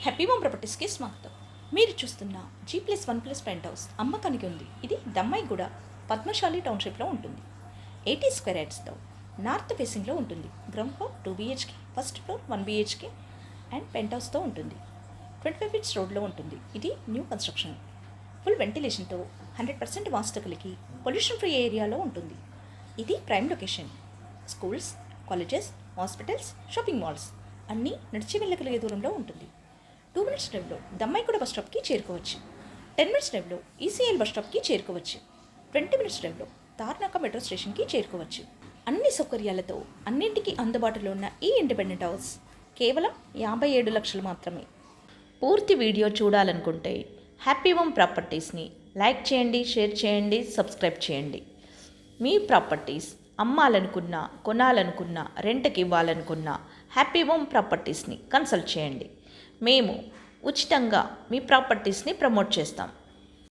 Happy home ప్రాపర్టీస్కి స్వాగతం. మీరు చూస్తున్న G+1+ పెంట్ హౌస్ అమ్మకానికి ఉంది. ఇది దమ్మాయిగూడ పద్మశాలి టౌన్షిప్లో ఉంటుంది. 80 స్క్వేర్ యార్డ్స్తో నార్త్ ఫేసింగ్లో ఉంటుంది. Ground floor 2 BHK, first floor 1 BHK and pent హౌస్తో ఉంటుంది. 25 ఫీట్స్ రోడ్లో ఉంటుంది. ఇది న్యూ కన్స్ట్రక్షన్. ఫుల్ వెంటిలేషన్తో 100% వాస్తు కలిగి పొల్యూషన్ ఫ్రీ ఏరియాలో ఉంటుంది. ఇది prime location. Schools, colleges, hospitals, shopping malls అన్నీ నడిచి వెళ్ళగలిగే దూరంలో ఉంటుంది. 2 minutes డ్రైవ్లో దమ్మాయిగూడ బస్ స్టాప్కి చేరుకోవచ్చు. 10 minutes డ్రైవ్లో ECL బస్ స్టాప్కి చేరుకోవచ్చు. 20 minutes డ్రైవ్లో తార్నాక మెట్రో స్టేషన్కి చేరుకోవచ్చు. అన్ని సౌకర్యాలతో అన్నింటికీ అందుబాటులో ఉన్న ఈ ఇండిపెండెంట్ హౌస్ కేవలం 57 లక్షలు మాత్రమే. పూర్తి వీడియో చూడాలనుకుంటే హ్యాపీ హోమ్ ప్రాపర్టీస్ని లైక్ చేయండి, షేర్ చేయండి, సబ్స్క్రైబ్ చేయండి. మీ ప్రాపర్టీస్ అమ్మాలనుకున్నా, కొనాలనుకున్నా, రెంట్కి ఇవ్వాలనుకున్నా హ్యాపీ హోమ్ ప్రాపర్టీస్ని కన్సల్ట్ చేయండి. మేము ఉచితంగా మీ ప్రాపర్టీస్ని ప్రమోట్ చేస్తాం.